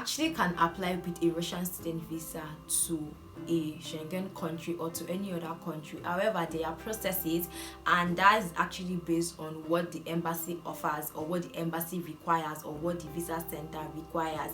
actually can apply with a Russian student visa to a Schengen country or to any other country. However, there are processes, and that is actually based on what the embassy offers or what the embassy requires or what the visa center requires.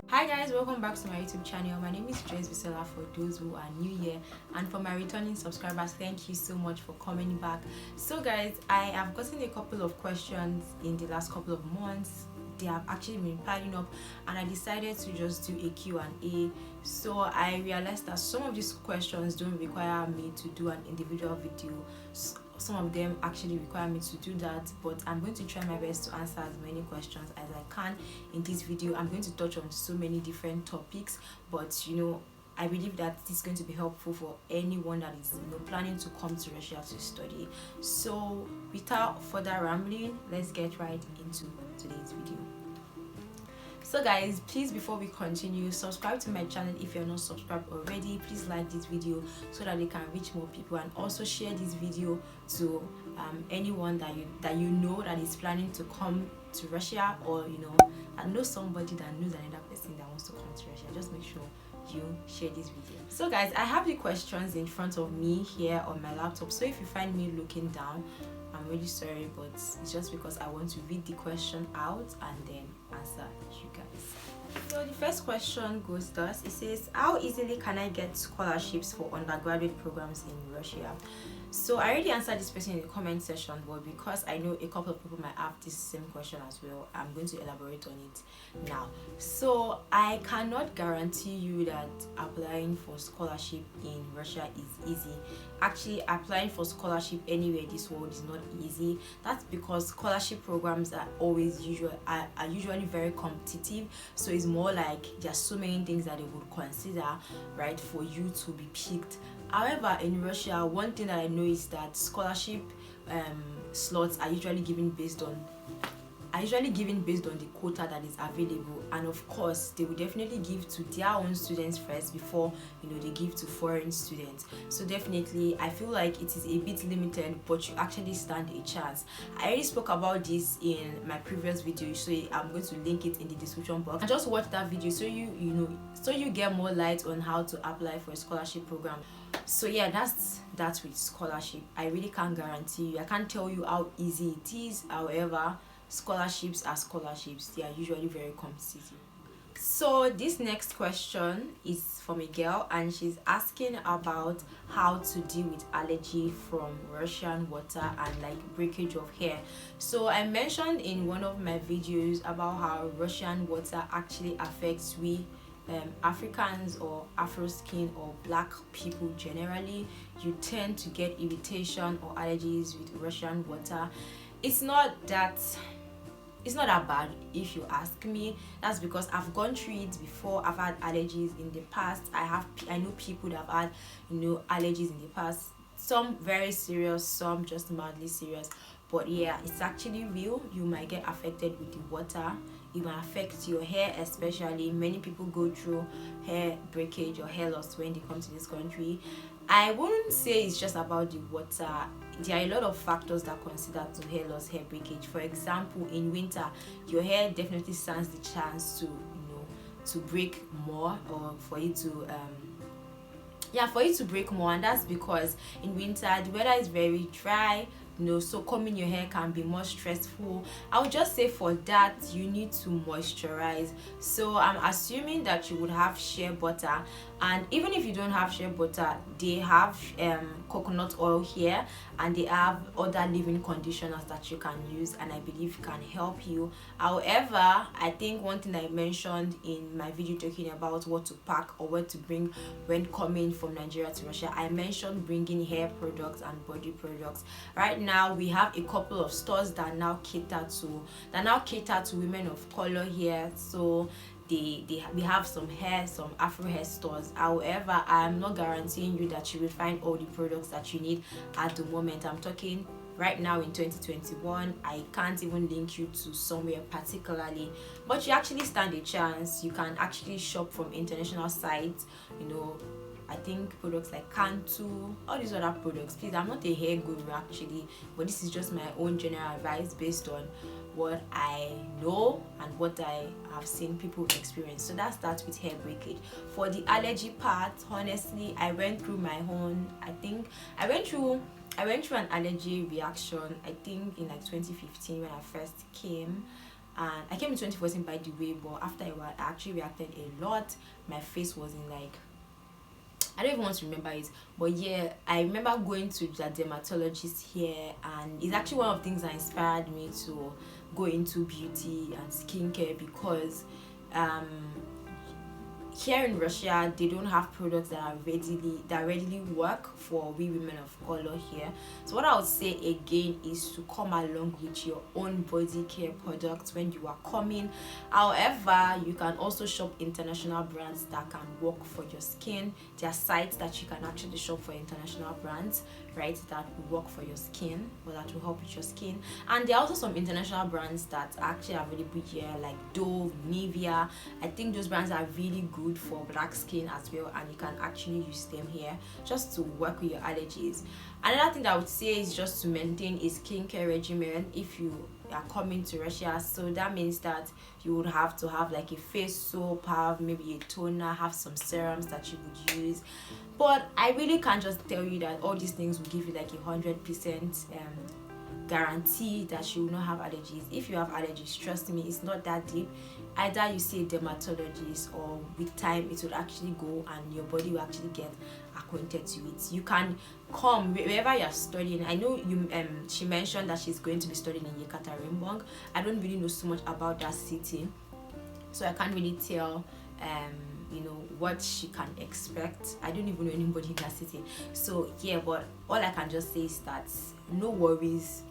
Hi guys, welcome back to my YouTube channel. My name is Joyce Visela for those who are new here, and for my returning subscribers, thank you so much for coming back. So guys, I have gotten a couple of questions in the last couple of months. They have actually been piling up, and I decided to just do a Q&A. So I realized that some of these questions don't require me to do an individual video. Some of them actually require me to do that, but I'm going to try my best to answer as many questions as I can in this video. I'm going to touch on so many different topics, but I believe that this is going to be helpful for anyone that is planning to come to Russia to study. So without further rambling, let's get right into today's video. So guys, please, before we continue, subscribe to my channel if you're not subscribed already. Please like this video so that they can reach more people, and also share this video to anyone that you know that is planning to come to Russia, or and know somebody that knows another person that wants to come to Russia. Just make sure you share this video. So guys, I have the questions in front of me here on my laptop, so if you find me looking down, I'm really sorry, but it's just because I want to read the question out and then answer you guys. So the first question goes thus. It says, how easily can I get scholarships for undergraduate programs in Russia? So I already answered this question in the comment section, but because I know a couple of people might have this same question as well, I'm going to elaborate on it now. So I cannot guarantee you that applying for scholarship in Russia is easy. Actually, applying for scholarship anywhere in this world is not easy. That's because scholarship programs are usually very competitive. So it's more like there's so many things that they would consider, right, for you to be picked. However, in Russia, one thing that I know is that scholarship slots are usually given based on the quota that is available, and of course they will definitely give to their own students first before they give to foreign students. So definitely I feel like it is a bit limited, but you actually stand a chance. I already spoke about this in my previous video, so I'm going to link it in the description box, and just watch that video so you get more light on how to apply for a scholarship program. So yeah, that's with scholarship. I really can't guarantee you, I can't tell you how easy it is. However, scholarships are scholarships. They are usually very competitive. So this next question is from a girl, and she's asking about how to deal with allergy from Russian water and like breakage of hair. So I mentioned in one of my videos about how Russian water actually affects Africans or Afro skin or black people generally. You tend to get irritation or allergies with Russian water. It's not that bad if you ask me. That's because I've gone through it before. I've had allergies in the past. I know people that have had allergies in the past, some very serious, some just mildly serious. But yeah, it's actually real. You might get affected with the water. It might affect your hair, especially. Many people go through hair breakage or hair loss when they come to this country. I wouldn't say it's just about the water. There are a lot of factors that consider to hair loss, hair breakage. For example, in winter, your hair definitely stands the chance to break more, or for it to break more, and that's because in winter the weather is very dry. So combing your hair can be more stressful. I would just say for that you need to moisturize. So I'm assuming that you would have shea butter, and even if you don't have shea butter, they have coconut oil here, and they have other leave-in conditioners that you can use, and I believe can help you. However, I think one thing I mentioned in my video talking about what to pack or what to bring when coming from Nigeria to Russia, I mentioned bringing hair products and body products. Right now we have a couple of stores that now cater to women of color here. So we have some Afro hair stores. However, I'm not guaranteeing you that you will find all the products that you need at the moment. I'm talking right now in 2021. I can't even link you to somewhere particularly, but you actually stand a chance. You can actually shop from international sites. I think products like Cantu, all these other products. Please, I'm not a hair guru actually, but this is just my own general advice based on what I know and what I have seen people experience. So that starts with hair breakage. For the allergy part, honestly, I went through my own, I went through an allergy reaction, I think in like 2015 when I first came. And I came in 2014 by the way, but after a while I actually reacted a lot. My face was in like, I don't even want to remember it, but yeah, I remember going to the dermatologist here, and it's actually one of the things that inspired me to go into beauty and skincare, because here in Russia they don't have products that readily work for we women of color here. So what I would say again is to come along with your own body care products when you are coming. However, you can also shop international brands that can work for your skin. There are sites that you can actually shop for international brands, right, that will work for your skin or that will help with your skin. And there are also some international brands that actually are available here, like Dove, Nivea. I think those brands are really good for black skin as well, and you can actually use them here just to work with your allergies. Another thing that I would say is just to maintain a skincare regimen if you are coming to Russia. So that means that you would have to have like a face soap, have maybe a toner, have some serums that you would use. But I really can't just tell you that all these things will give you like 100% guarantee that you will not have allergies. If you have allergies, trust me, it's not that deep. Either you see a dermatologist, or with time it will actually go and your body will actually get acquainted to it. You can come wherever you're studying. I know you she mentioned that she's going to be studying in Yekaterinburg. I don't really know so much about that city, so I can't really tell what she can expect. I don't even know anybody in that city. So yeah, but all I can just say is that no worries.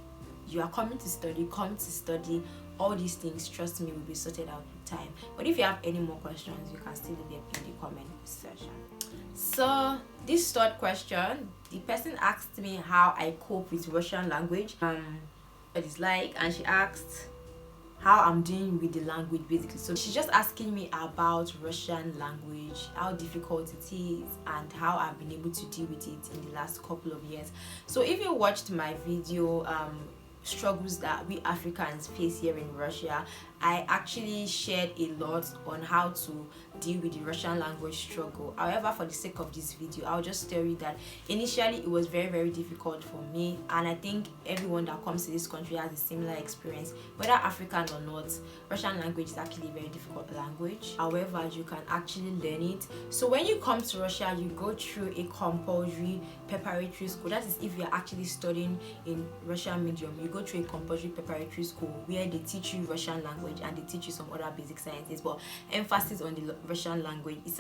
You are coming to study, come to study. All these things, trust me, will be sorted out with time. But if you have any more questions, you can still leave them in the comment section. So this third question, the person asked me how I cope with Russian language, what it's like, and she asked how I'm doing with the language basically. So she's just asking me about Russian language, how difficult it is, and how I've been able to deal with it in the last couple of years. So if you watched my video, struggles that we Africans face here in Russia, I actually shared a lot on how to deal with the Russian language struggle. However, for the sake of this video, I'll just tell you that initially it was very difficult for me, and I think everyone that comes to this country has a similar experience, whether African or not. Russian language is actually a very difficult language. However, you can actually learn it. So when you come to Russia, you go through a compulsory preparatory school. That is, if you're actually studying in Russian medium, you go through a compulsory preparatory school where they teach you Russian language and they teach you some other basic sciences, but emphasis on the Russian language. It's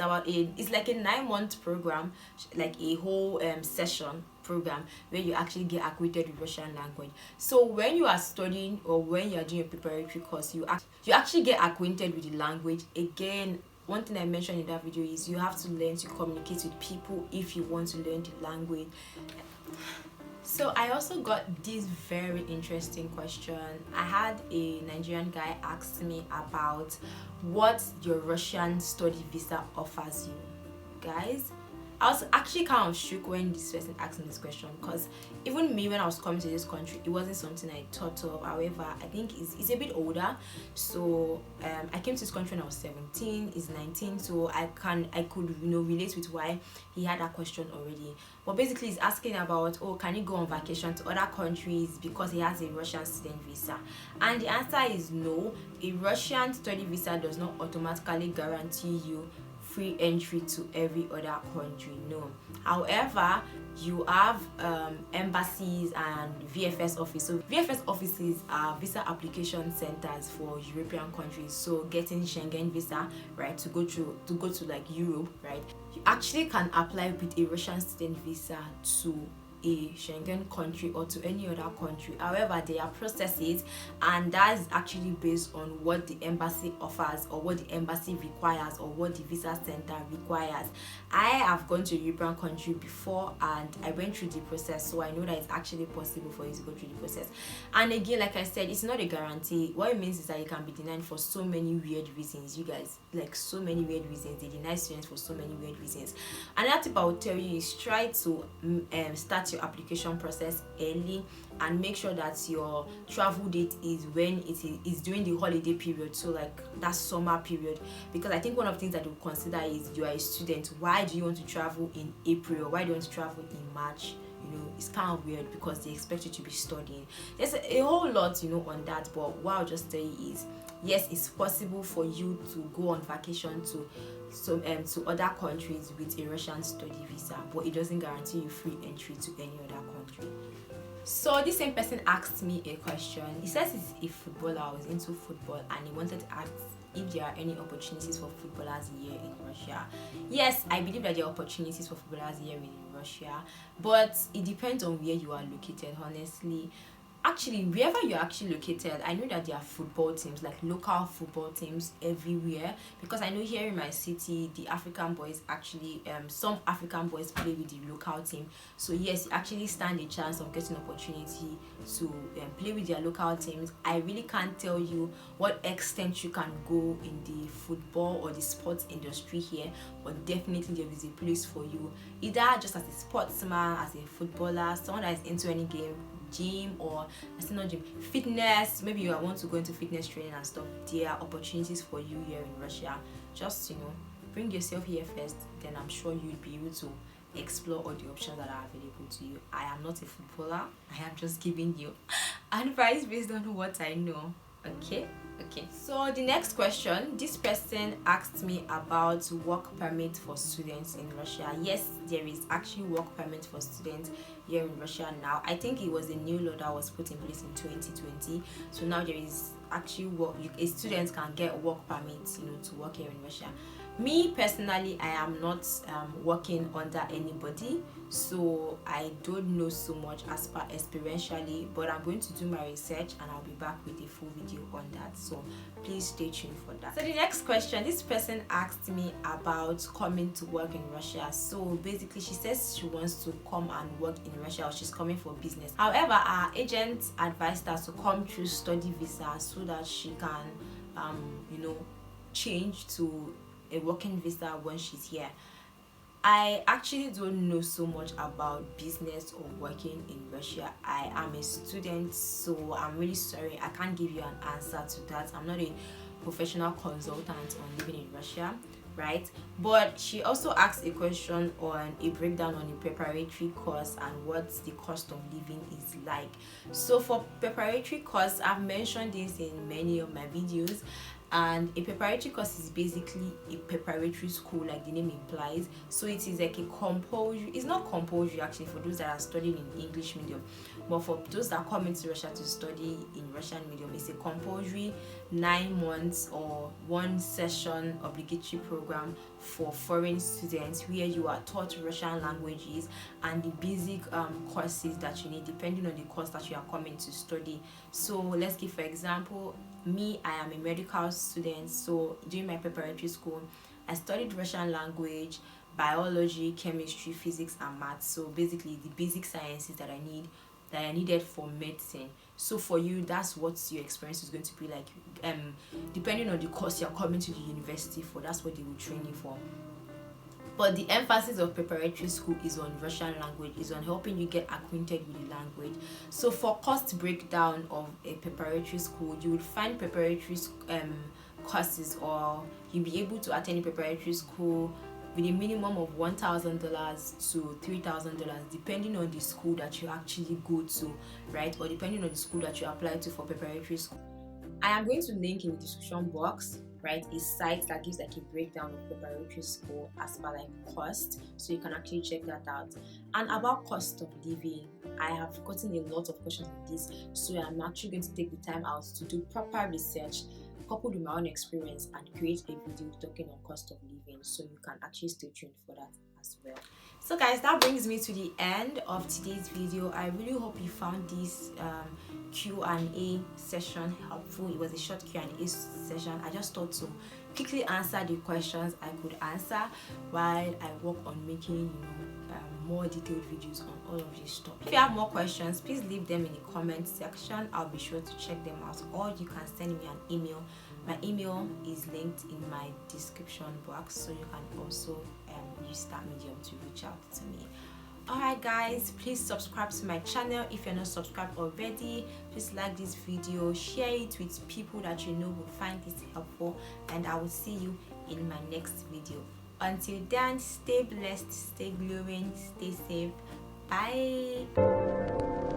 like a 9-month program, like a whole session program where you actually get acquainted with Russian language. So when you are studying or when you are doing a preparatory course, you actually get acquainted with the language. Again, one thing I mentioned in that video is you have to learn to communicate with people if you want to learn the language. So I also got this very interesting question. I had a Nigerian guy ask me about what your Russian study visa offers you. Guys, I was actually kind of shook when this person asked me this question, because even me, when I was coming to this country, it wasn't something I thought of. However, I think it's a bit older. So I came to this country when I was 17, he's 19, so I could relate with why he had that question already. But basically he's asking about, oh, can you go on vacation to other countries because he has a Russian student visa? And the answer is no. A Russian study visa does not automatically guarantee you free entry to every other country, no. However, you have embassies and VFS office. So VFS offices are visa application centers for European countries. So getting Schengen visa, right, to go to like Europe, right, you actually can apply with a Russian student visa to a Schengen country or to any other country. However, there are processes, and that is actually based on what the embassy offers or what the embassy requires or what the visa center requires. I have gone to a European country before and I went through the process, so I know that it's actually possible for you to go through the process. And again, like I said, it's not a guarantee. What it means is that you can be denied for so many weird reasons, you guys, like so many weird reasons. They deny students for so many weird reasons. Another tip I would tell you is try to start start your application process early and make sure that your travel date is when it is during the holiday period, so like that summer period. Because I think one of the things that you consider is you are a student. Why do you want to travel in April, or why do you want to travel in March? It's kind of weird because they expect you to be studying. There's a whole lot on that, but what I'll just tell you is, yes, it's possible for you to go on vacation to other countries with a Russian study visa, but it doesn't guarantee you free entry to any other country. So this same person asked me a question. He says he's a footballer, I was into football, and he wanted to ask if there are any opportunities for footballers here in Russia. Yes, I believe that there are opportunities for footballers here in Russia, but it depends on where you are located, honestly. Actually, wherever you're actually located, I know that there are football teams, like local football teams everywhere, because I know here in my city the African boys actually some African boys play with the local team. So yes, you actually stand a chance of getting opportunity to play with their local teams. I really can't tell you what extent you can go in the football or the sports industry here, but definitely there is a place for you, either just as a sportsman, as a footballer, someone that is into any game, gym, or not gym, fitness. Maybe you want to go into fitness training and stuff. There are opportunities for you here in Russia. Just bring yourself here first, then I'm sure you'll be able to explore all the options that are available to you. I am not a footballer, I am just giving you advice based on what I know. Okay, so the next question, this person asked me about work permit for students in Russia. Yes, there is actually work permit for students here in Russia now. I think it was a new law that was put in place in 2020, so now there is actually work. A student can get work permits to work here in Russia. Me personally, I am not working under anybody, so I don't know so much as per experientially, but I'm going to do my research and I'll be back with a full video on that, so please stay tuned for that. So the next question, this person asked me about coming to work in Russia. So basically she says she wants to come and work in Russia, or she's coming for business. However, our agent advised her to come through study visa so that she can change to a working visa when she's here. I actually don't know so much about business or working in Russia. I am a student, so I'm really sorry, I can't give you an answer to that. I'm not a professional consultant on living in Russia, right? But she also asked a question on a breakdown on a preparatory course and what the cost of living is like. So for preparatory course, I've mentioned this in many of my videos, and a preparatory course is basically a preparatory school, like the name implies. So it is like a compulsory, it's not compulsory actually for those that are studying in English medium, but for those that come into Russia to study in Russian medium, it's a compulsory 9 months or 1 session obligatory program for foreign students, where you are taught Russian languages and the basic courses that you need depending on the course that you are coming to study. So let's give for example, me, I am a medical student, so during my preparatory school I studied Russian language, biology, chemistry, physics and maths. So basically the basic sciences that I needed for medicine. So for you, that's what your experience is going to be like, depending on the course you're coming to the university for. That's what they will train you for. But the emphasis of preparatory school is on Russian language, is on helping you get acquainted with the language. So for cost breakdown of a preparatory school, you will find preparatory courses, or you'll be able to attend a preparatory school with a minimum of $1,000 to $3,000, depending on the school that you actually go to, right? Or depending on the school that you apply to for preparatory school. I am going to link in the description box, right, a site that gives like a breakdown of preparatory school as per like cost, so you can actually check that out. And about cost of living, I have gotten a lot of questions on this, so I'm actually going to take the time out to do proper research coupled with my own experience and create a video talking on cost of living, so you can actually stay tuned for that as well. So guys, that brings me to the end of today's video. I really hope you found this Q&A session helpful. It was a short Q&A session. I just thought to quickly answer the questions I could answer while I work on making more detailed videos on all of this stuff. If you have more questions, please leave them in the comment section. I'll be sure to check them out, or you can send me an email. My email is linked in my description box, so you can also use that medium to reach out to me. Alright guys, please subscribe to my channel if you're not subscribed already. Please like this video, share it with people that you know will find this helpful, and I will see you in my next video. Until then, stay blessed, stay glowing, stay safe. Bye.